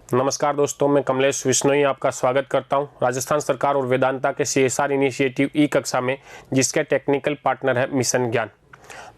नमस्कार दोस्तों, मैं कमलेश विश्नोई आपका स्वागत करता हूं राजस्थान सरकार और वेदांता के CSR इनिशिएटिव ई कक्षा में, जिसके टेक्निकल पार्टनर है मिशन ज्ञान।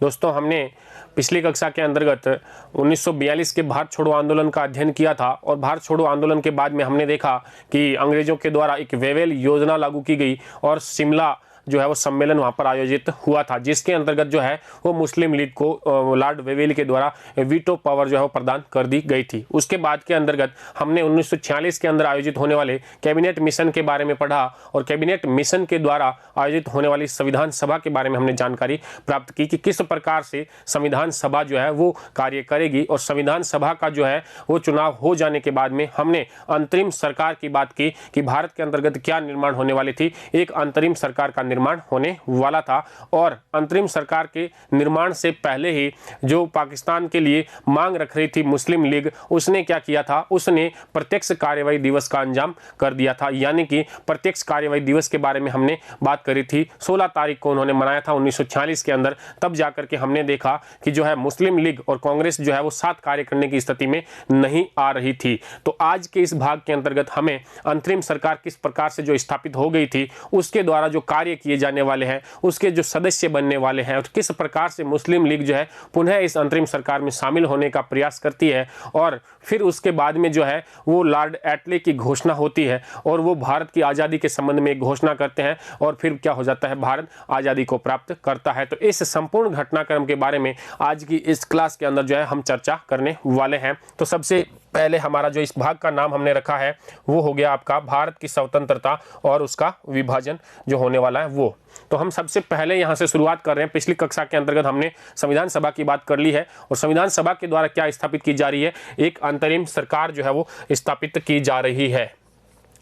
दोस्तों, हमने पिछली कक्षा के अंतर्गत 1942 के भारत छोड़ो आंदोलन का अध्ययन किया था और भारत छोड़ो आंदोलन के बाद में हमने देखा कि अंग्रेजों के द्वारा एक वेवेल योजना लागू की गई और शिमला जो है वो सम्मेलन वहां पर आयोजित हुआ था, जिसके अंतर्गत जो है वो मुस्लिम लीग को लॉर्ड वेवेल के द्वारा वीटो पावर जो है वो प्रदान कर दी गई थी। उसके बाद के अंतर्गत हमने 1946 के अंदर आयोजित होने वाले कैबिनेट मिशन के बारे में पढ़ा और कैबिनेट मिशन के द्वारा आयोजित होने वाली संविधान सभा के बारे में हमने जानकारी प्राप्त की कि किस प्रकार से संविधान सभा जो है वो कार्य करेगी। और संविधान सभा का जो है वो चुनाव हो जाने के बाद में हमने अंतरिम सरकार की बात की कि भारत के अंतर्गत क्या निर्माण होने वाली थी। एक अंतरिम सरकार का निर्माण होने वाला था और अंतरिम सरकार के निर्माण से पहले ही जो पाकिस्तान के लिए मांग रख रही थी मुस्लिम लीग, उसने क्या किया था, उसने प्रत्यक्ष कार्यवाही दिवस का अंजाम कर दिया था। यानी कि प्रत्यक्ष कार्यवाही दिवस के बारे में हमने बात करी थी, 16 तारीख को उन्होंने मनाया था 1946 के अंदर। तब जाकर के हमने देखा कि जो है मुस्लिम लीग और कांग्रेस जो है वो साथ कार्य करने की स्थिति में नहीं आ रही थी। तो आज के इस भाग के अंतर्गत हमें अंतरिम सरकार किस प्रकार से जो स्थापित हो गई थी, उसके द्वारा जो कार्य किए जाने वाले हैं, उसके जो सदस्य बनने वाले हैं और किस प्रकार से मुस्लिम लीग जो है पुनः इस अंतरिम सरकार में शामिल होने का प्रयास करती है और फिर उसके बाद में जो है वो लॉर्ड एटले की घोषणा होती है और वो भारत की आज़ादी के संबंध में एक घोषणा करते हैं और फिर क्या हो जाता है, भारत आज़ादी को प्राप्त करता है। तो इस संपूर्ण घटनाक्रम के बारे में आज की इस क्लास के अंदर जो है हम चर्चा करने वाले हैं। तो सबसे पहले हमारा जो इस भाग का नाम हमने रखा है वो हो गया आपका भारत की स्वतंत्रता और उसका विभाजन जो होने वाला है वो। तो हम सबसे पहले यहाँ से शुरुआत कर रहे हैं। पिछली कक्षा के अंतर्गत हमने संविधान सभा की बात कर ली है और संविधान सभा के द्वारा क्या स्थापित की जा रही है, एक अंतरिम सरकार जो है वो स्थापित की जा रही है।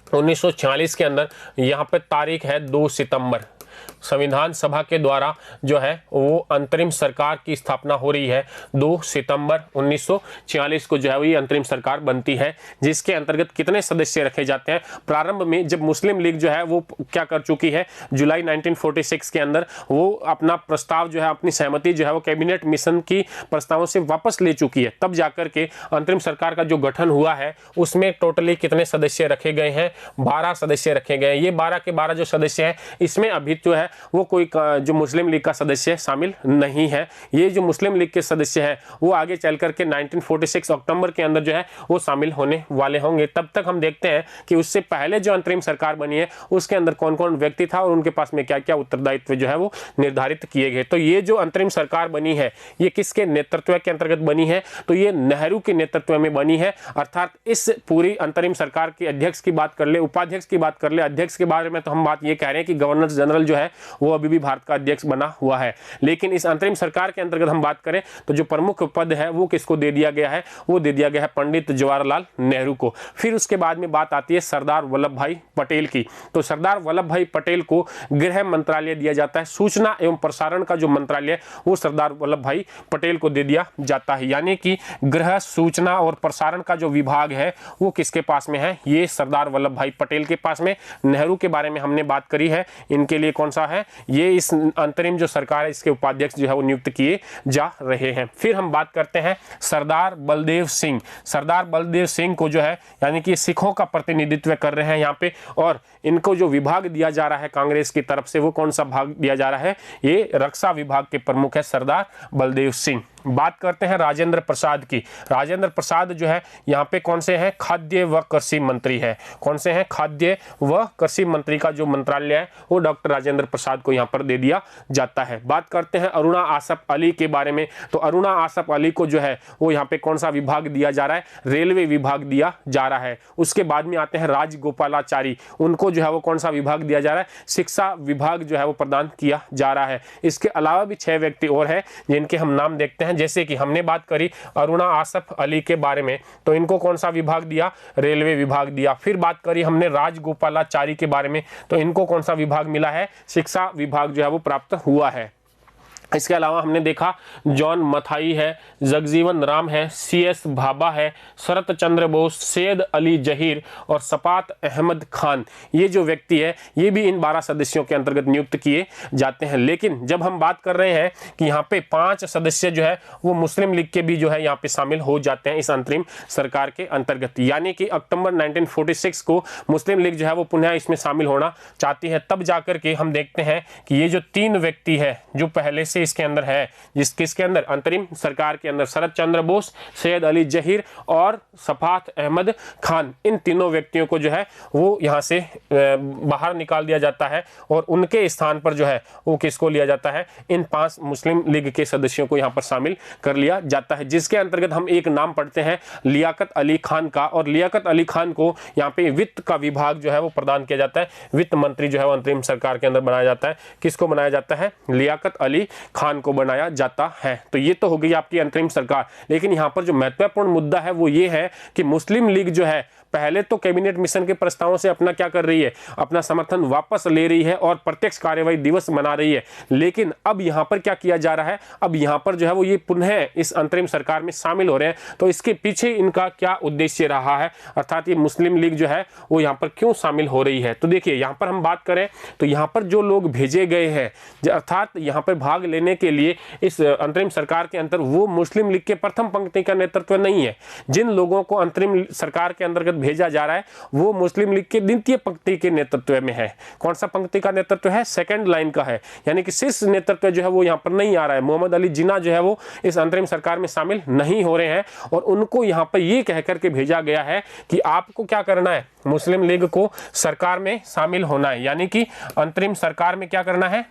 1946 के अंदर यहाँ पर तारीख है 2 सितंबर, संविधान सभा के द्वारा जो है वो अंतरिम सरकार की स्थापना हो रही है। 2 सितंबर 1946 को जो है वो ये अंतरिम सरकार बनती है, जिसके अंतर्गत कितने सदस्य रखे जाते हैं। प्रारंभ में जब मुस्लिम लीग जो है वो क्या कर चुकी है, जुलाई 1946 के अंदर वो अपना प्रस्ताव जो है, अपनी सहमति जो है वो कैबिनेट मिशन की प्रस्तावों से वापस ले चुकी है। तब जाकर के अंतरिम सरकार का जो गठन हुआ है उसमें टोटली कितने सदस्य रखे गए हैं, 12 सदस्य रखे गए हैं। ये 12 के 12 जो सदस्य हैं, इसमें अभी जो है वो कोई जो मुस्लिम लीग का सदस्य शामिल नहीं है। ये जो मुस्लिम लीग के सदस्य हैं वो आगे चल करके 1946 अक्टूबर के अंदर जो है वो शामिल होने वाले होंगे। तब तक हम देखते हैं कि उससे पहले जो अंतरिम सरकार बनी है उसके अंदर कौन कौन व्यक्ति था और उनके पास में क्या क्या उत्तरदायित्व जो है वो निर्धारित किए गए। तो ये जो अंतरिम सरकार बनी है ये किसके नेतृत्व के अंतर्गत बनी है, तो ये नेहरू के नेतृत्व में बनी है। अर्थात इस पूरी अंतरिम सरकार के अध्यक्ष की बात कर ले, उपाध्यक्ष की बात कर ले, अध्यक्ष के बारे में तो हम बात ये कह रहे हैं कि गवर्नर जनरल जो है वो अभी भी भारत का अध्यक्ष बना हुआ है। लेकिन इस अंतरिम सरकार के अंतर्गत हम बात करें तो जो प्रमुख पद है वो किसको दे दिया गया है, वो दे दिया गया है पंडित जवाहरलाल नेहरू को। फिर उसके बाद में बात आती है सरदार वल्लभ भाई पटेल की। तो सरदार वल्लभ भाई पटेल को गृह मंत्रालय दिया जाता है, सूचना एवं प्रसारण का जो मंत्रालय वो सरदार वल्लभ भाई पटेल को दे दिया जाता है। यानी कि गृह, सूचना और प्रसारण का जो विभाग है वो किसके पास में है, ये सरदार वल्लभ भाई पटेल के पास में। नेहरू के बारे में हमने बात करी है, इनके लिए कौन सा है, ये इस अंतरिम जो सरकार है इसके उपाध्यक्ष जो है वो नियुक्त किए जा रहे हैं। फिर हम बात करते हैं सरदार बलदेव सिंह। सरदार बलदेव सिंह को जो है यानी कि सिखों का प्रतिनिधित्व कर रहे हैं यहाँ पे, और इनको जो विभाग दिया जा रहा है कांग्रेस की तरफ से वो कौन सा भाग दिया जा रहा है, ये रक्षा विभाग के प्रमुख है सरदार बलदेव सिंह। बात करते हैं राजेंद्र प्रसाद की। राजेंद्र प्रसाद जो है यहाँ पे कौन से हैं, खाद्य व कृषि मंत्री है। कौन से हैं, खाद्य व कृषि मंत्री का जो मंत्रालय है वो डॉक्टर राजेंद्र प्रसाद को यहाँ पर दे दिया जाता है। बात करते हैं अरुणा आसफ अली के बारे में। तो अरुणा आसफ अली को जो है वो यहाँ पे कौन सा विभाग दिया जा रहा है, रेलवे विभाग दिया जा रहा है। उसके बाद में आते हैं राजगोपालाचारी, उनको जो है वो कौन सा विभाग दिया जा रहा है, शिक्षा विभाग जो है वो प्रदान किया जा रहा है। इसके अलावा भी 6 व्यक्ति और हैं जिनके हम नाम देखते हैं। जैसे कि हमने बात करी अरुणा आसफ अली के बारे में, तो इनको कौन सा विभाग दिया, रेलवे विभाग दिया। फिर बात करी हमने राजगोपालाचारी के बारे में, तो इनको कौन सा विभाग मिला है, शिक्षा विभाग जो है वो प्राप्त हुआ है। इसके अलावा हमने देखा जॉन मथाई है, जगजीवन राम है, CS भाभा है, शरत चंद्र बोस, सैयद अली जहीर और सपात अहमद खान, ये जो व्यक्ति है ये भी इन 12 सदस्यों के अंतर्गत नियुक्त किए जाते हैं। लेकिन जब हम बात कर रहे हैं कि यहाँ पे 5 सदस्य जो है वो मुस्लिम लीग के भी जो है यहाँ पे शामिल हो जाते हैं इस अंतरिम सरकार के अंतर्गत, यानी कि अक्टूबर 1946 को मुस्लिम लीग जो है वो पुनः इसमें शामिल होना चाहती है। तब जाकर के हम देखते हैं कि ये जो 3 व्यक्ति है जो पहले से इसके अंदर है, किसके अंदर, अंतरिम सरकार के अंदर, शरत चंद्र बोस, सैयद अली जहीर और सपात अहमद खान, इन तीनों व्यक्तियों को जो है वो यहाँ से बाहर निकाल दिया जाता है और उनके स्थान पर जो है वो किसको लिया जाता है, इन 5 मुस्लिम लीग के सदस्यों को यहाँ पर शामिल कर लिया जाता है, जिसके अंतर्गत हम एक नाम पढ़ते हैं लियाकत अली खान का। और लियाकत अली खान को यहाँ पे वित्त का विभाग जो है वो प्रदान किया जाता है, वित्त मंत्री जो है वो अंतरिम सरकार के अंदर बनाया जाता है। किसको बनाया जाता है, लियाकत अली खान को बनाया जाता है। तो ये तो हो गई आपकी अंतरिम सरकार। लेकिन यहाँ पर जो महत्वपूर्ण मुद्दा है वो ये है कि मुस्लिम लीग जो है पहले तो कैबिनेट मिशन के प्रस्तावों से अपना क्या कर रही है, अपना समर्थन वापस ले रही है और प्रत्यक्ष कार्यवाही दिवस मना रही है। लेकिन अब यहाँ पर क्या किया जा रहा है, अब यहाँ पर जो है वो ये पुनः इस अंतरिम सरकार में शामिल हो रहे हैं। तो इसके पीछे इनका क्या उद्देश्य रहा है, अर्थात ये मुस्लिम लीग जो है वो यहाँ पर क्यों शामिल हो रही है। तो देखिए यहाँ पर हम बात करें तो यहाँ पर जो लोग भेजे गए हैं, अर्थात यहाँ पर भाग लेने के लिए इस अंतरिम सरकार के अंदर, वो मुस्लिम लीग के प्रथम पंक्ति का नेतृत्व नहीं है। जिन लोगों को अंतरिम सरकार के अंतर्गत भेजा जा रहा है वो मुस्लिम लीग के द्वितीय पंक्ति के नेतृत्व में है। कौन सा पंक्ति का नेतृत्व है, सेकंड लाइन का है, यानी कि शीर्ष नेतृत्व जो है वो यहाँ पर नहीं आ रहा है। मोहम्मद अली जिन्ना जो है वो इस अंतरिम सरकार में शामिल नहीं हो रहे हैं और उनको यहाँ पर ये कह करके भेजा गया है कि आपको क्या करना है, मुस्लिम लीग को सरकार में शामिल होना है, यानी कि अंतरिम सरकार में क्या करना है,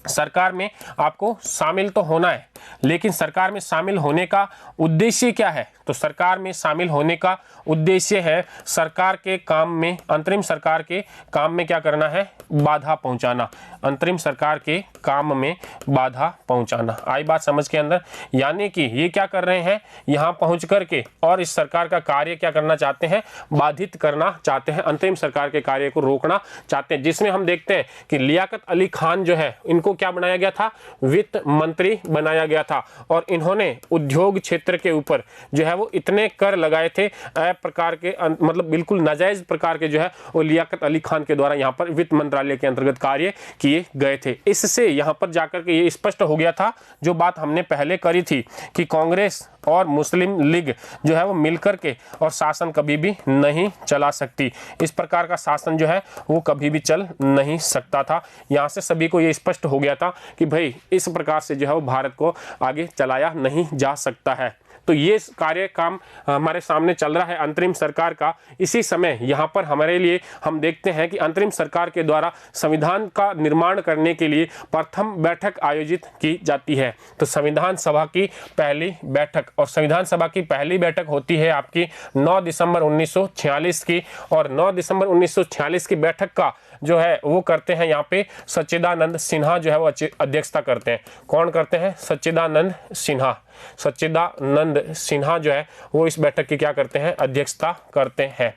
सरकार में आपको शामिल तो होना है। लेकिन सरकार में शामिल होने का उद्देश्य क्या है, तो सरकार में शामिल होने का उद्देश्य है सरकार के काम में, अंतरिम सरकार के काम में क्या करना है, बाधा पहुंचाना, अंतरिम सरकार के काम में बाधा पहुंचाना। आई बात समझ के अंदर, यानी कि ये क्या कर रहे हैं, यहाँ पहुंच करके और इस सरकार का कार्य क्या करना चाहते हैं, बाधित करना चाहते हैं, अंतरिम सरकार के कार्य को रोकना चाहते हैं। जिसमें हम देखते हैं कि लियाकत अली खान जो है इनको क्या बनाया गया था, वित्त मंत्री बनाया गया था और इन्होंने उद्योग क्षेत्र के ऊपर जो है वो इतने कर लगाए थे प्रकार के, मतलब बिल्कुल नाजायज प्रकार के जो है वो लियाकत अली खान के द्वारा यहाँ पर वित्त मंत्रालय के अंतर्गत कार्य किए गए थे। इससे यहाँ पर जाकर के ये स्पष्ट हो गया था जो बात हमने पहले करी थी कि कांग्रेस और मुस्लिम लीग जो है वो मिलकर के और शासन कभी भी नहीं चला सकती, इस प्रकार का शासन जो है वो कभी भी चल नहीं सकता था। यहाँ से सभी को ये स्पष्ट हो गया था कि भाई इस प्रकार से जो है वो भारत को आगे चलाया नहीं जा सकता है। तो ये कार्य काम हमारे सामने चल रहा है अंतरिम सरकार का। इसी समय यहाँ पर हमारे लिए हम देखते हैं कि अंतरिम सरकार के द्वारा संविधान का निर्माण करने के लिए प्रथम बैठक आयोजित की जाती है। तो संविधान सभा की पहली बैठक, और संविधान सभा की पहली बैठक होती है आपकी 9 दिसंबर 1946 की, और 9 दिसंबर 1946 की बैठक का जो है वो करते हैं यहाँ पे सच्चिदानंद सिन्हा जो है वो अध्यक्षता करते हैं। कौन करते हैं, सच्चिदानंद सिन्हा। सच्चिदानंद सिन्हा जो है वो इस बैठक की क्या करते हैं, अध्यक्षता करते हैं।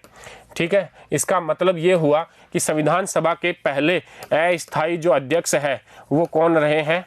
ठीक है, इसका मतलब ये हुआ कि संविधान सभा के पहले अस्थायी जो अध्यक्ष है वो कौन रहे हैं,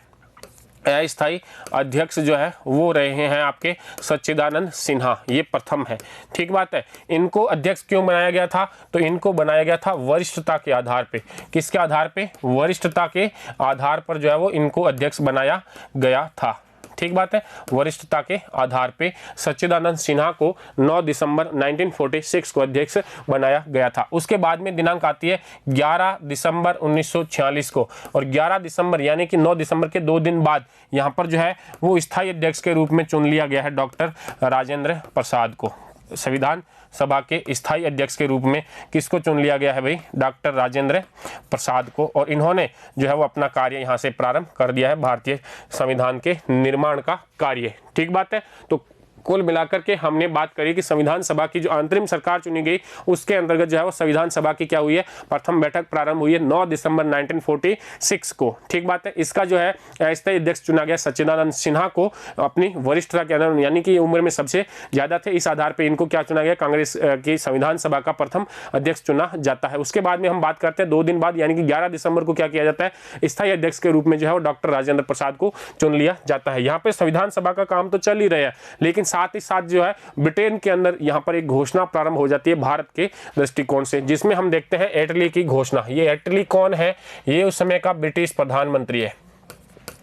अस्थायी अध्यक्ष जो है वो रहे हैं आपके सच्चिदानंद सिन्हा, ये प्रथम है। ठीक बात है। इनको अध्यक्ष क्यों बनाया गया था, तो इनको बनाया गया था वरिष्ठता के आधार पे। किसके आधार पे, वरिष्ठता के आधार पर जो है वो इनको अध्यक्ष बनाया गया था। ठीक बात है, वरिष्ठता के आधार पे सच्चिदानंद सिन्हा को 9 दिसंबर 1946 को अध्यक्ष बनाया गया था। उसके बाद में दिनांक आती है 11 दिसंबर 1946 को, और 11 दिसंबर यानी कि 9 दिसंबर के 2 दिन बाद यहाँ पर जो है वो स्थायी अध्यक्ष के रूप में चुन लिया गया है डॉक्टर राजेंद्र प्रसाद को। संविधान सभा के स्थायी अध्यक्ष के रूप में किसको चुन लिया गया है भाई, डॉक्टर राजेंद्र प्रसाद को, और इन्होंने जो है वो अपना कार्य यहाँ से प्रारंभ कर दिया है, भारतीय संविधान के निर्माण का कार्य। ठीक बात है। तो कुल मिलाकर के हमने बात करी कि संविधान सभा की जो अंतरिम सरकार चुनी गई उसके अंतर्गत जो है वो संविधान सभा की क्या हुई है, प्रथम बैठक प्रारंभ हुई है 9 दिसंबर 1946 को। ठीक बात है। इसका जो है अस्थायी अध्यक्ष चुना गया सच्चिदानंद सिन्हा को अपनी वरिष्ठता के आधार, यानी कि उम्र में सबसे ज्यादा थे, इस आधार पर इनको क्या चुना गया, कांग्रेस की संविधान सभा का प्रथम अध्यक्ष चुना जाता है। उसके बाद में हम बात करते हैं 2 दिन बाद यानी कि 11 दिसंबर को क्या किया जाता है, स्थायी अध्यक्ष के रूप में जो है वो डॉक्टर राजेंद्र प्रसाद को चुन लिया जाता है। यहाँ पे संविधान सभा का काम तो चल ही रहा है, लेकिन साथ ही साथ जो है ब्रिटेन के अंदर यहाँ पर एक घोषणा प्रारंभ हो जाती है भारत के दृष्टिकोण से, जिसमें हम देखते हैं एटली की घोषणा। ये एटली कौन है, ये उस समय का ब्रिटिश प्रधानमंत्री है।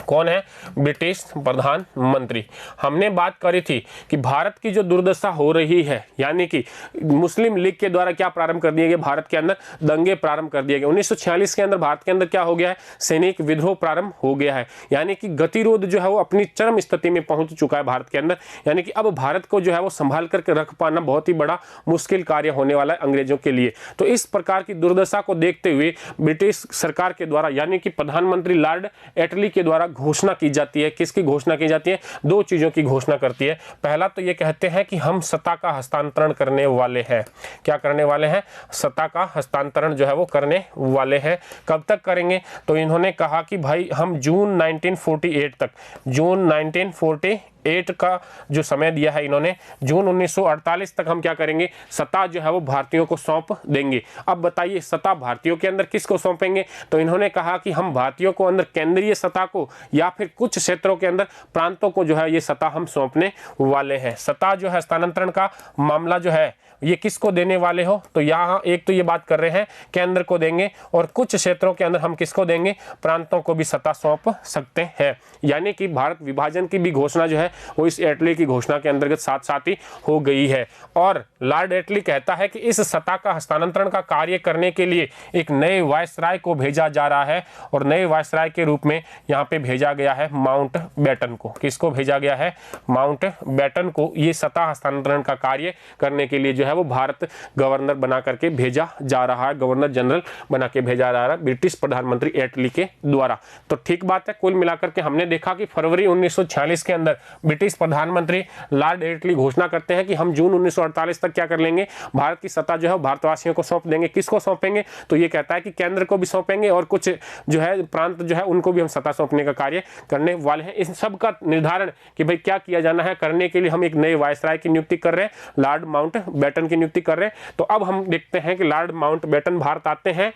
कौन है, ब्रिटिश प्रधानमंत्री। हमने बात करी थी कि भारत की जो दुर्दशा हो रही है, यानी कि मुस्लिम लीग के द्वारा क्या प्रारंभ कर दिए गए, भारत के अंदर दंगे प्रारंभ कर दिए गए। 1946 के अंदर भारत के अंदर क्या हो गया है, सैनिक विद्रोह प्रारंभ हो गया है, यानी कि गतिरोध जो है वो अपनी चरम स्थिति में पहुंच चुका है भारत के अंदर। यानी कि अब भारत को जो है वो संभाल करके रख पाना बहुत ही बड़ा मुश्किल कार्य होने वाला है अंग्रेजों के लिए। तो इस प्रकार की दुर्दशा को देखते हुए ब्रिटिश सरकार के द्वारा यानी कि प्रधानमंत्री लॉर्ड एटली के द्वारा घोषणा की जाती है। किसकी घोषणा की जाती है, 2 चीजों की घोषणा करती है। पहला तो ये कहते हैं कि हम सत्ता का हस्तांतरण करने वाले हैं। क्या करने वाले हैं, सत्ता का हस्तांतरण जो है वो करने वाले हैं। कब तक करेंगे, तो इन्होंने कहा कि भाई हम जून 1948 तक, जून 1948 का जो समय दिया है इन्होंने, जून 1948 तक हम क्या करेंगे, सत्ता जो है वो भारतीयों को सौंप देंगे। अब बताइए सत्ता भारतीयों के अंदर किसको सौंपेंगे, तो इन्होंने कहा कि हम भारतीयों को अंदर केंद्रीय सत्ता को या फिर कुछ क्षेत्रों के अंदर प्रांतों को जो है ये सत्ता हम सौंपने वाले हैं। सत्ता जो है हस्तांतरण का मामला जो है ये किसको देने वाले हो, तो यहाँ एक तो ये बात कर रहे हैं केंद्र को देंगे और कुछ क्षेत्रों के अंदर हम किसको देंगे, प्रांतों को भी सत्ता सौंप सकते हैं। यानी कि भारत विभाजन की भी घोषणा जो है वो इस एटली की घोषणा के अंतर्गत साथ साथ ही हो गई है। और लॉर्ड एटली कहता है कि इस सत्ता का हस्तांतरण का कार्य करने के लिए एक नए वायसराय को भेजा जा रहा है और नए वायसराय के रूप में यहाँ पे भेजा गया है माउंट बैटन को। किसको भेजा गया है, माउंट बैटन को। ये सत्ता हस्तांतरण का कार्य करने के लिए जो है वो भारत गवर्नर बना करके भेजा जा रहा है, गवर्नर जनरल बना के भेजा जा रहा है ब्रिटिश प्रधानमंत्री एटली के द्वारा। तो ठीक बात है। कुल मिलाकर के हमने देखा कि फरवरी 1946 के अंदर ब्रिटिश प्रधानमंत्री लॉर्ड एटली घोषणा करते हैं कि हम जून 1948 तक क्या कर लेंगे, भारत की सत्ता जो है भारतवासियों को सौंप देंगे। किसको सौंपेंगे, तो ये कहता है कि केंद्र को भी सौंपेंगे और कुछ जो है प्रांत जो है उनको भी हम सत्ता सौंपने का कार्य करने वाले हैं। इस सब का निर्धारण कि भाई क्या किया जाना है करने के लिए हम एक नए वायसराय की नियुक्ति कर रहे हैं, लॉर्ड माउंट बैटन की नियुक्ति कर रहे हैं। तो अब हम देखते हैं कि लॉर्ड माउंट बैटन भारत आते हैं,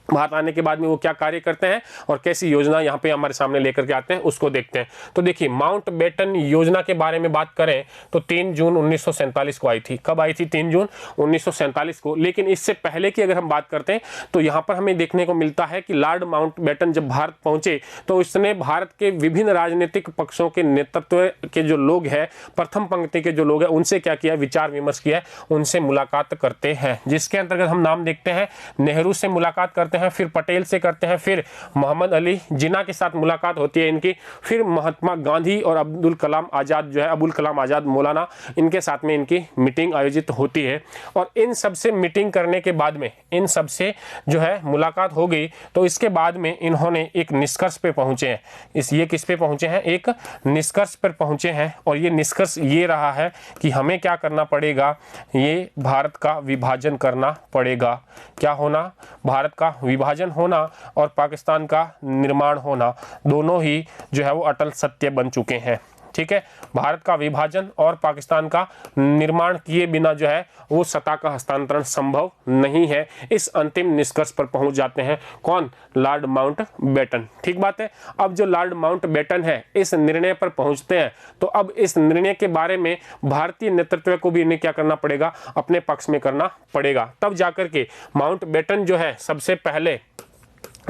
भारत आने के बाद में वो क्या कार्य करते हैं और कैसी योजना यहाँ पे हमारे सामने लेकर के आते हैं उसको देखते हैं। तो देखिए माउंट बैटन योजना के बारे में बात करें तो 3 जून 1947 को आई थी। कब आई थी, 3 जून 1947 को। लेकिन इससे पहले की अगर हम बात करते हैं तो यहाँ पर हमें देखने को मिलता है कि लॉर्ड माउंट बैटन जब भारत पहुंचे तो उसने भारत के विभिन्न राजनीतिक पक्षों के नेतृत्व के जो लोग हैं, प्रथम पंक्ति के जो लोग हैं, उनसे क्या किया, विचार विमर्श किया, उनसे मुलाकात करते हैं। जिसके अंतर्गत हम नाम देखते हैं, नेहरू से मुलाकात करते हैं, फिर पटेल से करते हैं, फिर मोहम्मद अली जिन्ना के साथ मुलाकात होती है इनकी, फिर महात्मा गांधी और अब्दुल कलाम आजाद जो है, अबुल कलाम आजाद मौलाना, इनके साथ में इनकी मीटिंग आयोजित होती है। और इन सबसे मीटिंग करने के बाद में, इन सबसे जो है मुलाकात हो गई, तो इसके बाद में इन्होंने एक निष्कर्ष पे पहुंचे हैं। ये किस पे पहुंचे हैं, एक निष्कर्ष पर पहुंचे हैं। और ये निष्कर्ष ये रहा है कि हमें क्या करना पड़ेगा, ये भारत का विभाजन करना पड़ेगा। क्या होना, भारत का विभाजन होना और पाकिस्तान का निर्माण होना, दोनों ही जो है वो अटल सत्य बन चुके हैं। ठीक है, भारत का विभाजन और पाकिस्तान का निर्माण किए बिना जो है वो सत्ता का हस्तांतरण संभव नहीं है। इस अंतिम निष्कर्ष पर पहुंच जाते हैं कौन, लॉर्ड माउंट बैटन। ठीक बात है। अब जो लॉर्ड माउंट बैटन है इस निर्णय पर पहुंचते हैं, तो अब इस निर्णय के बारे में भारतीय नेतृत्व को भी इन्हें क्या करना पड़ेगा, अपने पक्ष में करना पड़ेगा। तब जाकर के माउंट बैटन जो है सबसे पहले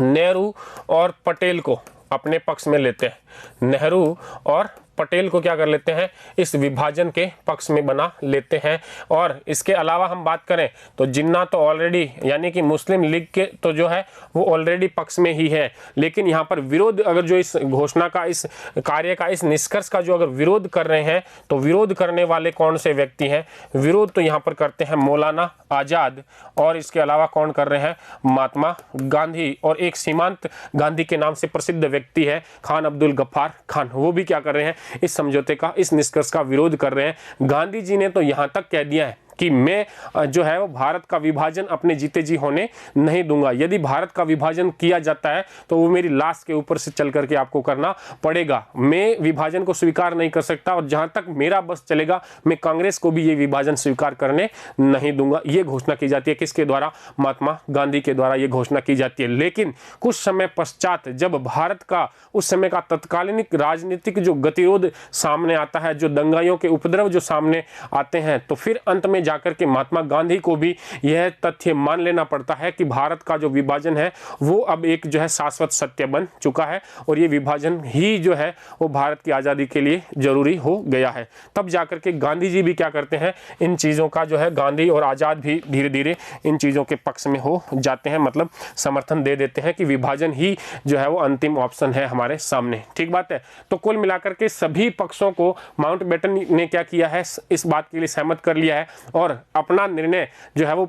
नेहरू और पटेल को अपने पक्ष में लेते हैं। नेहरू और पटेल को क्या कर लेते हैं, इस विभाजन के पक्ष में बना लेते हैं। और इसके अलावा हम बात करें तो जिन्ना तो ऑलरेडी यानी कि मुस्लिम लीग के तो जो है वो ऑलरेडी पक्ष में ही है। लेकिन यहाँ पर विरोध, अगर जो इस घोषणा का, इस कार्य का, इस निष्कर्ष का जो अगर विरोध कर रहे हैं, तो विरोध करने वाले कौन से व्यक्ति हैं, विरोध तो यहाँ पर करते हैं मौलाना आजाद, और इसके अलावा कौन कर रहे हैं, महात्मा गांधी, और एक सीमांत गांधी के नाम से प्रसिद्ध व्यक्ति है खान अब्दुल गफ्फार खान, वो भी क्या कर रहे हैं, इस समझौते का, इस निष्कर्ष का विरोध कर रहे हैं। गांधी जी ने तो यहाँ तक कह दिया है कि मैं जो है वो भारत का विभाजन अपने जीते जी होने नहीं दूंगा। यदि भारत का विभाजन किया जाता है तो वो मेरी लाश के ऊपर से चल करके आपको करना पड़ेगा। मैं विभाजन को स्वीकार नहीं कर सकता और जहां तक मेरा बस चलेगा मैं कांग्रेस को भी ये विभाजन स्वीकार करने नहीं दूंगा। ये घोषणा की जाती है किसके द्वारा, महात्मा गांधी के द्वारा ये घोषणा की जाती है। लेकिन कुछ समय पश्चात जब भारत का उस समय का तत्कालीन राजनीतिक जो गतिरोध सामने आता है, जो दंगाइयों के उपद्रव जो सामने आते हैं, तो फिर अंत में जाकर के महात्मा गांधी को भी यह तथ्य मान लेना पड़ता है कि भारत का जो विभाजन है वो अब एक जो है शाश्वत सत्य बन चुका है और ये विभाजन ही जो है वो भारत की आज़ादी के लिए जरूरी हो गया है। तब जाकर के गांधी जी भी क्या करते हैं, इन चीज़ों का जो है, गांधी और आज़ाद भी धीरे धीरे इन चीज़ों के पक्ष में हो जाते हैं, मतलब समर्थन दे देते हैं कि विभाजन ही जो है वो अंतिम ऑप्शन है हमारे सामने। ठीक बात है। तो कुल मिलाकर के सभी पक्षों को माउंटबेटन ने क्या किया है, इस बात के लिए सहमत कर लिया है और अपना निर्णय जो है वो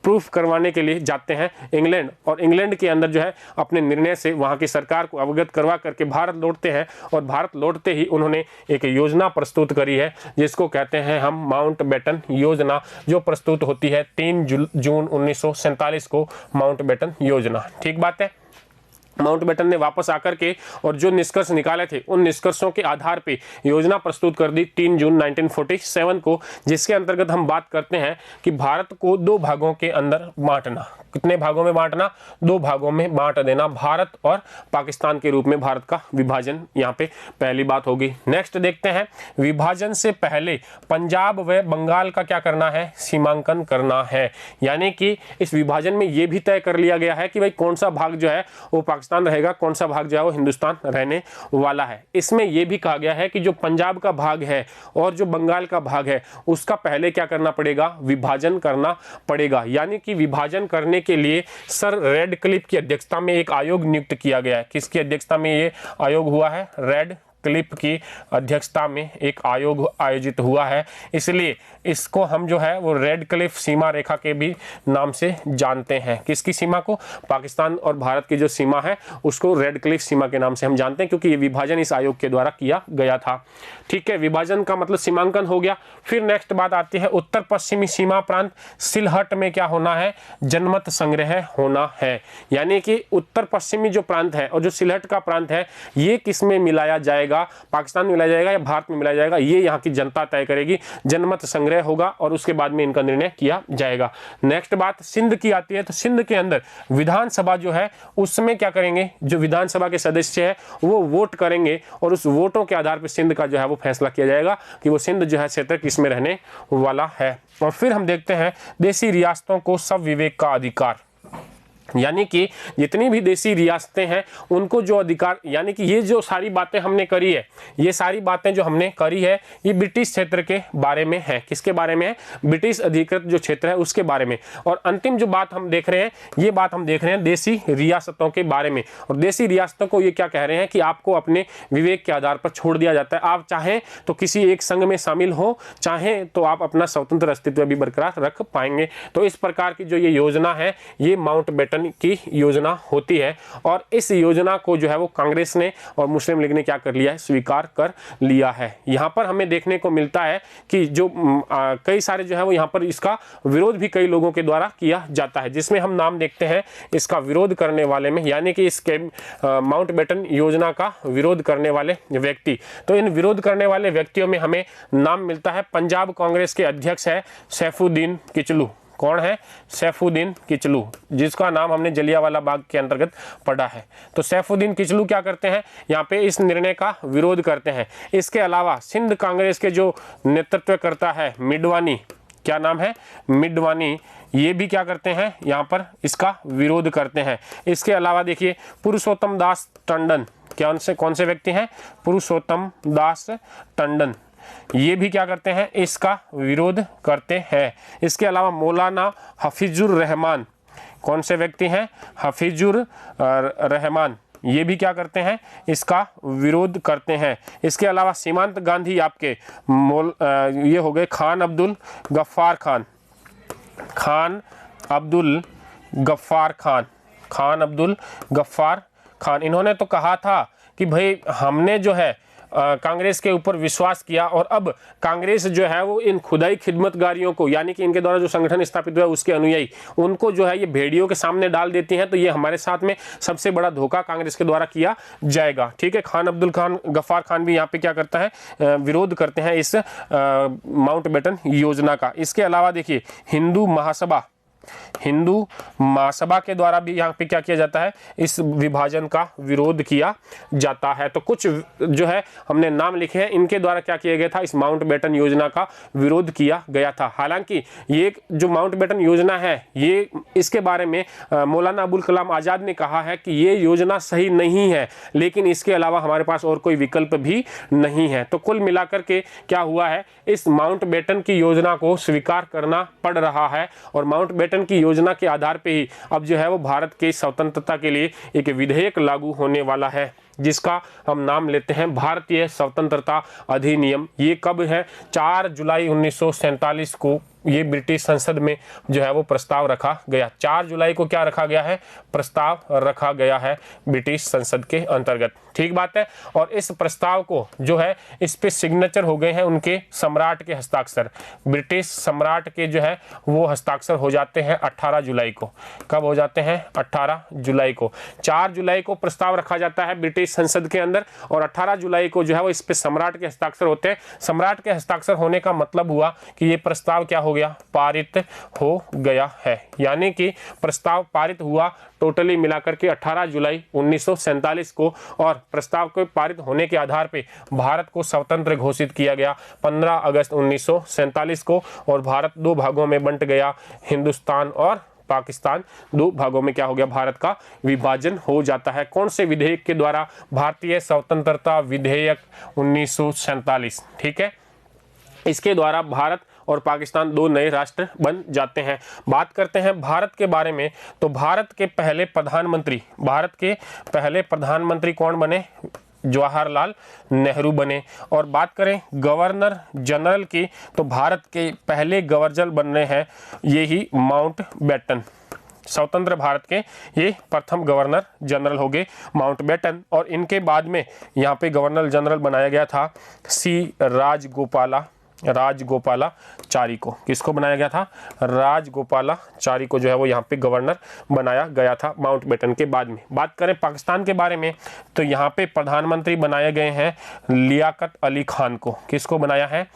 प्रूफ करवाने के लिए जाते हैं इंग्लैंड, और इंग्लैंड के अंदर जो है अपने निर्णय से वहां की सरकार को अवगत करवा करके भारत लौटते हैं। और भारत लौटते ही उन्होंने एक योजना प्रस्तुत करी है जिसको कहते हैं हम माउंटबेटन योजना, जो प्रस्तुत होती है 3 जून 1947 को, माउंटबेटन योजना। ठीक बात है। माउंटबेटन ने वापस आकर के और जो निष्कर्ष निकाले थे उन निष्कर्षों के आधार पे योजना प्रस्तुत कर दी 3 जून 1947 को, जिसके अंतर्गत हम बात करते हैं कि भारत को 2 भागों के अंदर बांटना। कितने भागों में बांटना, 2 भागों में बांट देना, भारत और पाकिस्तान के रूप में भारत का विभाजन, यहाँ पे पहली बात होगी। नेक्स्ट देखते हैं, विभाजन से पहले पंजाब व बंगाल का क्या करना है, सीमांकन करना है। यानी कि इस विभाजन में ये भी तय कर लिया गया है कि भाई कौन सा भाग जो है वो पाकिस्तान रहेगा, कौन सा भाग जो है वो हिंदुस्तान रहने वाला है। इसमें यह भी कहा गया है कि जो पंजाब का भाग है और जो बंगाल का भाग है उसका पहले क्या करना पड़ेगा, विभाजन करना पड़ेगा। यानी कि विभाजन करने के लिए सर रेडक्लिफ की अध्यक्षता में एक आयोग नियुक्त किया गया है। किसकी अध्यक्षता में ये आयोग हुआ है, रेडक्लिफ की अध्यक्षता में एक आयोग आयोजित हुआ है, इसलिए इसको हम जो है वो रेडक्लिफ सीमा रेखा के भी नाम से जानते हैं। किसकी सीमा को, पाकिस्तान और भारत की जो सीमा है उसको रेडक्लिफ सीमा के नाम से हम जानते हैं, क्योंकि ये विभाजन इस आयोग के द्वारा किया गया था। ठीक है, विभाजन का मतलब सीमांकन हो गया। फिर नेक्स्ट बात आती है उत्तर पश्चिमी सीमा प्रांत सिलहट में क्या होना है, जनमत संग्रह होना है। यानी कि उत्तर पश्चिमी जो प्रांत है और जो सिलहट का प्रांत है ये किस में मिलाया जाएगा, पाकिस्तान में मिलाया जाएगा या भारत में मिलाया जाएगा, ये यहाँ की जनता तय करेगी। जनमत संग्रह होगा और उसके बाद में इनका निर्णय किया जाएगा। नेक्स्ट बात सिंध की आती है, तो सिंध के अंदर विधानसभा जो है उसमें क्या करेंगे, जो विधानसभा के सदस्य है वो वोट करेंगे और उस वोटों के आधार पर सिंध का जो है वो फैसला किया जाएगा कि वो सिंध जो है क्षेत्र किस में रहने वाला है। और फिर हम देखते हैं देशी रियासतों को सब विवेक का अधिकार, यानी कि जितनी भी देशी रियासतें हैं उनको जो अधिकार, यानी कि ये जो सारी बातें हमने करी है, ये सारी बातें जो हमने करी है ये ब्रिटिश क्षेत्र के बारे में है। किसके बारे में है, ब्रिटिश अधिकृत जो क्षेत्र है उसके बारे में। और अंतिम जो बात हम देख रहे हैं, ये बात हम देख रहे हैं देशी रियासतों के बारे में। और देशी रियासतों को ये क्या कह रहे हैं कि आपको अपने विवेक के आधार पर छोड़ दिया जाता है। आप चाहें तो किसी एक संघ में शामिल हो, चाहें तो आप अपना स्वतंत्र अस्तित्व भी बरकरार रख पाएंगे। तो इस प्रकार की जो ये योजना है ये माउंटबेटन की योजना होती है और इस योजना को जो है वो कांग्रेस ने और मुस्लिम लीग ने क्या कर लिया है, स्वीकार कर लिया है। यहाँ पर हमें देखने को मिलता है कि जो कई सारे जो है वो यहाँ पर इसका विरोध भी कई लोगों के द्वारा किया जाता है, जिसमें हम नाम देखते हैं इसका विरोध करने वाले में, यानी कि इसके माउंटबेटन योजना का विरोध करने वाले व्यक्ति। तो इन विरोध करने वाले व्यक्तियों में हमें नाम मिलता है, पंजाब कांग्रेस के अध्यक्ष है सैफुद्दीन किचलू। कौन है, सैफुद्दीन किचलू, जिसका नाम हमने जलियांवाला बाग के अंतर्गत पढ़ा है। तो सैफुद्दीन किचलू क्या करते हैं, यहाँ पे इस निर्णय का विरोध करते हैं। इसके अलावा सिंध कांग्रेस के जो नेतृत्व करता है मिडवानी, क्या नाम है, मिडवानी, ये भी क्या करते हैं, यहाँ पर इसका विरोध करते हैं। इसके अलावा देखिए पुरुषोत्तम दास टंडन, कौन से व्यक्ति हैं, पुरुषोत्तम दास टंडन, ये भी क्या करते हैं, इसका विरोध करते हैं। इसके अलावा मौलाना हफीजुर रहमान, कौन से व्यक्ति हैं, हफीजुर रहमान, ये भी क्या करते हैं, इसका विरोध करते हैं। इसके अलावा सीमांत गांधी आपके ये हो गए खान अब्दुल गफ्फार खान, खान अब्दुल गफ्फार खान, खान अब्दुल गफ्फार खान, इन्होंने तो कहा था कि भाई हमने जो है कांग्रेस के ऊपर विश्वास किया और अब कांग्रेस जो है वो इन खुदाई खिदमतगारियों को, यानी कि इनके द्वारा जो संगठन स्थापित हुआ उसके अनुयायी, उनको जो है ये भेड़ियों के सामने डाल देती हैं। तो ये हमारे साथ में सबसे बड़ा धोखा कांग्रेस के द्वारा किया जाएगा। ठीक है, खान अब्दुल खान गफ्फार खान भी यहाँ पे क्या करता है, विरोध करते हैं इस माउंटबेटन योजना का। इसके अलावा देखिए हिंदू महासभा के द्वारा भी यहाँ पे क्या किया जाता है, इस विभाजन का विरोध किया जाता है। तो कुछ जो है हमने नाम लिखे हैं, इनके द्वारा क्या किया गया था, इस माउंटबेटन योजना का विरोध किया गया था। हालांकि ये जो माउंटबेटन योजना है, ये इसके बारे में मौलाना अबुल कलाम आज़ाद ने कहा है कि ये योजना सही नहीं है, लेकिन इसके अलावा हमारे पास और कोई विकल्प भी नहीं है। तो कुल मिलाकर के क्या हुआ है, इस माउंटबेटन की योजना को स्वीकार करना पड़ रहा है और माउंटबेटन की योजना के आधार पे ही अब जो है वो भारत के स्वतंत्रता के लिए एक विधेयक लागू होने वाला है, जिसका हम नाम लेते हैं भारतीय स्वतंत्रता अधिनियम। ये कब है, 4 जुलाई 1947 को ये ब्रिटिश संसद में जो है वो प्रस्ताव रखा गया। 4 जुलाई को क्या रखा गया है, प्रस्ताव रखा गया है ब्रिटिश संसद के अंतर्गत। ठीक बात है। और इस प्रस्ताव को जो है, इस पे सिग्नेचर हो गए हैं उनके सम्राट के हस्ताक्षर, ब्रिटिश सम्राट के जो है वो हस्ताक्षर हो जाते हैं 18 जुलाई को। कब हो जाते हैं, 18 जुलाई को। 4 जुलाई को प्रस्ताव रखा जाता है ब्रिटिश संसद के अंदर और 18 जुलाई को जो है वो इस पे सम्राट के हस्ताक्षर होते हैं। सम्राट के हस्ताक्षर होने का मतलब हुआ कि ये प्रस्ताव क्या हो गया, पारित हो गया है। यानी कि प्रस्ताव पारित हुआ टोटली मिलाकर के 18 जुलाई 1947 को, और प्रस्ताव के पारित होने के आधार पे भारत को स्वतंत्र घोषित किया गया 15 अगस्त 1947 को, और भारत 2 भागों में बंट गया, हिंदुस्तान और पाकिस्तान 2 भागों में क्या हो गया, भारत का विभाजन हो जाता है। कौन से विधेयक के द्वारा, भारतीय स्वतंत्रता विधेयक 1947। ठीक है, इसके द्वारा भारत और पाकिस्तान 2 नए राष्ट्र बन जाते हैं। बात करते हैं भारत के बारे में, तो भारत के पहले प्रधानमंत्री कौन बने, जवाहरलाल नेहरू बने। और बात करें गवर्नर जनरल की, तो भारत के पहले गवर्नर बन रहे हैं यही माउंटबेटन। स्वतंत्र भारत के ये प्रथम गवर्नर जनरल हो गए माउंटबेटन। और इनके बाद में यहाँ पे गवर्नर जनरल बनाया गया था सी राजगोपालाचारी को। किसको बनाया गया था, राजगोपालाचारी को जो है वो यहाँ पे गवर्नर बनाया गया था माउंटबेटन के बाद में। बात करें पाकिस्तान के बारे में, तो यहाँ पे प्रधानमंत्री बनाए गए हैं लियाकत अली खान को। किसको बनाया है,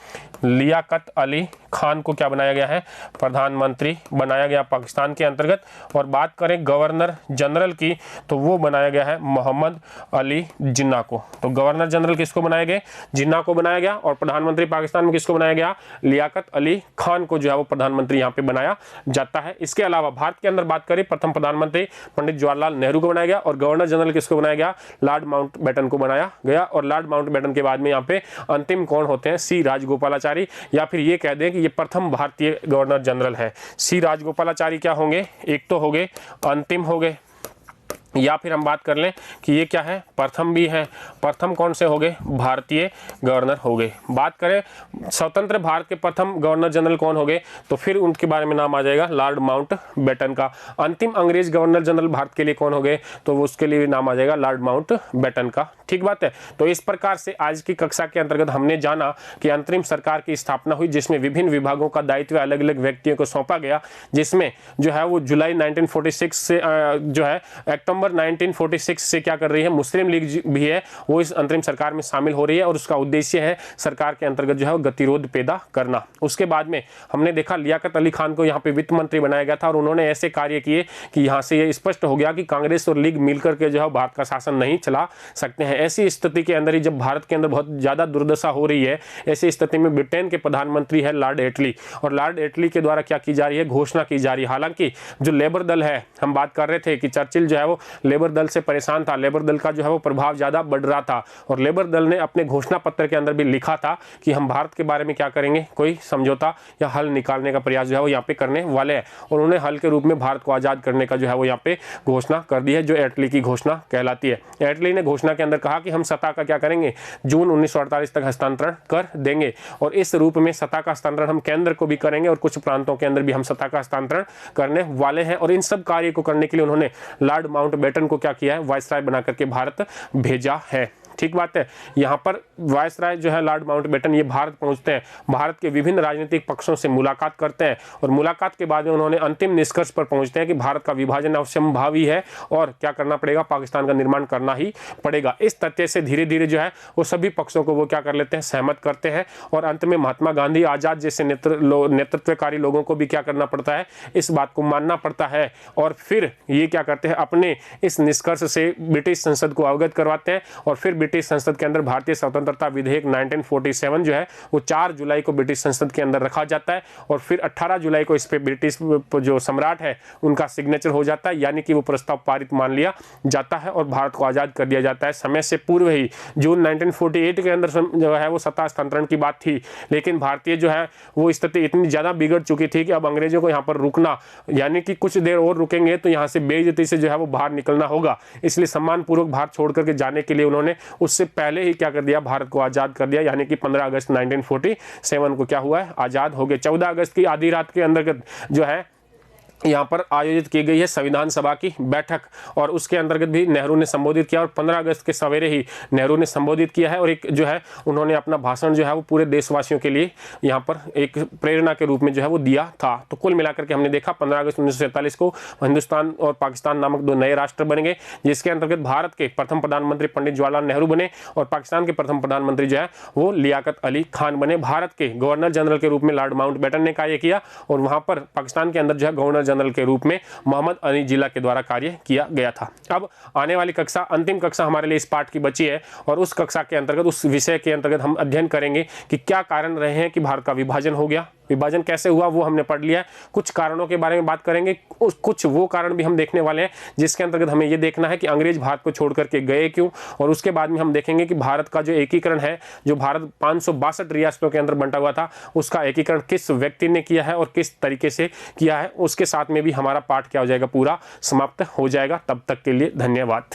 लियाकत अली खान को क्या बनाया गया है, प्रधानमंत्री बनाया गया पाकिस्तान के अंतर्गत। और बात करें गवर्नर जनरल की, तो वो बनाया गया है मोहम्मद अली जिन्ना को। तो गवर्नर जनरल किसको बनाया गया, जिन्ना को बनाया गया, और प्रधानमंत्री पाकिस्तान में किसको बनाया गया, लियाकत अली खान को जो है वो प्रधानमंत्री यहाँ पे बनाया जाता है। इसके अलावा भारत के अंदर बात करें, प्रथम प्रधानमंत्री पंडित जवाहरलाल नेहरू को बनाया गया, और गवर्नर जनरल किसको बनाया गया, लॉर्ड माउंटबेटन को बनाया गया। और लॉर्ड माउंटबेटन के बाद में यहाँ पे अंतिम कौन होते हैं, सी राजगोपालाचारी, या फिर ये कह दें कि ये प्रथम भारतीय गवर्नर जनरल है। सी राजगोपालाचारी क्या होंगे, एक तो हो गए, अंतिम हो गए, या फिर हम बात कर लें कि ये क्या है, प्रथम भी है। प्रथम कौन से हो गए, भारतीय गवर्नर हो गए। बात करें स्वतंत्र भारत के प्रथम गवर्नर जनरल कौन हो गए, तो फिर उनके बारे में नाम आ जाएगा लॉर्ड माउंटबेटन का। अंतिम अंग्रेज गवर्नर जनरल भारत के लिए कौन हो गए, तो वो उसके लिए नाम आ जाएगा लॉर्ड माउंटबेटन का। ठीक बात है। तो इस प्रकार से आज की कक्षा के अंतर्गत हमने जाना कि अंतरिम सरकार की स्थापना हुई, जिसमें विभिन्न विभागों का दायित्व अलग अलग व्यक्तियों को सौंपा गया, जिसमें जो है वो जुलाई 1946 से जो है अक्टूबर 1946 से क्या कर रही है, मुस्लिम लीग भी है वो इस अंतरिम सरकार में शामिल हो रही है, और उसका उद्देश्य है सरकार के अंतर्गत जो है वो गतिरोध पैदा करना। उसके बाद में हमने देखा लियाकत अली खान को यहाँ पे वित्त मंत्री बनाया गया था, और उन्होंने ऐसे कार्य किए कि यहाँ से ये स्पष्ट हो गया कि कांग्रेस और लीग मिलकर के जो है भारत का शासन नहीं चला सकते हैं। ऐसी स्थिति के अंदर ही जब भारत के अंदर बहुत ज्यादा दुर्दशा हो रही है, ऐसी स्थिति में ब्रिटेन के प्रधानमंत्री है लॉर्ड एटली, और लॉर्ड एटली के द्वारा क्या की जा रही है, घोषणा की जा रही है। हालांकि जो लेबर दल है, हम बात कर रहे थे कि चर्चिल जो है वो लेबर दल से परेशान था, लेबर दल का जो है वो प्रभाव ज्यादा बढ़ रहा था, और लेबर दल ने अपने घोषणा पत्र के अंदर भी लिखा था कि हम भारत के बारे में क्या करेंगे, कोई समझौता या हल निकालने का प्रयास जो है वो यहाँ पे करने वाले हैं, और उन्होंने हल के रूप में भारत को आजाद करने का जो है वो यहाँ पे घोषणा कर दी है, जो एटली की घोषणा कहलाती है। एटली ने घोषणा के अंदर कहा कि हम सत्ता का क्या करेंगे, जून 1948 तक हस्तांतरण कर देंगे, और इस रूप में सत्ता का हस्तांतरण हम केंद्र को भी करेंगे और कुछ प्रांतों के अंदर भी हम सत्ता का हस्तांतरण करने वाले हैं। और इन सब कार्य को करने के लिए उन्होंने लॉर्ड माउंटबेटन बेटन को क्या किया है, वायसराय बना करके भारत भेजा है। ठीक बात है। यहाँ पर वायसराय जो है लॉर्ड माउंटबेटन ये भारत पहुंचते हैं, भारत के विभिन्न राजनीतिक पक्षों से मुलाकात करते हैं और मुलाकात के बाद में उन्होंने अंतिम निष्कर्ष पर पहुंचते हैं कि भारत का विभाजन अवश्यंभावी है और क्या करना पड़ेगा, पाकिस्तान का निर्माण करना ही पड़ेगा। इस तथ्य से धीरे धीरे जो है वो सभी पक्षों को वो क्या कर लेते हैं, सहमत करते हैं और अंत में महात्मा गांधी, आजाद जैसे नेतृत्वकारी लोगों को भी क्या करना पड़ता है, इस बात को मानना पड़ता है और फिर ये क्या करते हैं, अपने इस निष्कर्ष से ब्रिटिश संसद को अवगत करवाते हैं और फिर ब्रिटिश संसद के अंदर भारतीय स्वतंत्रता विधेयक 1947 जो है वो 4 जुलाई को ब्रिटिश संसद के अंदर रखा जाता है और फिर 18 जुलाई को इस पे ब्रिटिश जो सम्राट है उनका सिग्नेचर हो जाता है, यानी कि वो प्रस्ताव पारित मान लिया जाता है और भारत को आज़ाद कर दिया जाता है। समय से पूर्व ही जून 1948 के अंदर जो है वो सत्ता हस्तांतरण की बात थी, लेकिन भारतीय जो है वो स्थिति इतनी ज़्यादा बिगड़ चुकी थी कि अब अंग्रेजों को यहाँ पर रुकना, यानी कि कुछ देर और रुकेंगे तो यहाँ से बेइज्जती से जो है वो बाहर निकलना होगा, इसलिए सम्मानपूर्वक भारत छोड़ करके जाने के लिए उन्होंने उससे पहले ही क्या कर दिया, भारत को आज़ाद कर दिया, यानी कि 15 अगस्त 1947 को क्या हुआ है, आज़ाद हो गए। 14 अगस्त की आधी रात के अंदर जो है यहाँ पर आयोजित की गई है संविधान सभा की बैठक और उसके अंतर्गत भी नेहरू ने संबोधित किया और 15 अगस्त के सवेरे ही नेहरू ने संबोधित किया है और एक जो है उन्होंने अपना भाषण जो है वो पूरे देशवासियों के लिए यहाँ पर एक प्रेरणा के रूप में जो है वो दिया था। तो कुल मिलाकर के हमने देखा 15 अगस्त 1947 को हिंदुस्तान और पाकिस्तान नामक 2 नए राष्ट्र बन गए, जिसके अंतर्गत भारत के प्रथम प्रधानमंत्री पंडित जवाहरलाल नेहरू बने और पाकिस्तान के प्रथम प्रधानमंत्री जो है वो लियाकत अली खान बने। भारत के गवर्नर जनरल के रूप में लॉर्ड माउंटबेटन ने कार्य किया और वहाँ पर पाकिस्तान के अंदर जो है गवर्नर जनरल के रूप में मोहम्मद अली जिला के द्वारा कार्य किया गया था। अब आने वाली कक्षा, अंतिम कक्षा हमारे लिए इस पाठ की बची है और उस कक्षा के अंतर्गत, उस विषय के अंतर्गत हम अध्ययन करेंगे कि क्या कारण रहे हैं कि भारत का विभाजन हो गया, विभाजन कैसे हुआ वो हमने पढ़ लिया है, कुछ कारणों के बारे में बात करेंगे, कुछ वो कारण भी हम देखने वाले हैं जिसके अंतर्गत हमें ये देखना है कि अंग्रेज भारत को छोड़ करके गए क्यों, और उसके बाद में हम देखेंगे कि भारत का जो एकीकरण है, जो भारत 562 रियासतों के अंदर बंटा हुआ था, उसका एकीकरण किस व्यक्ति ने किया है और किस तरीके से किया है, उसके साथ में भी हमारा पाठ क्या हो जाएगा, पूरा समाप्त हो जाएगा। तब तक के लिए धन्यवाद।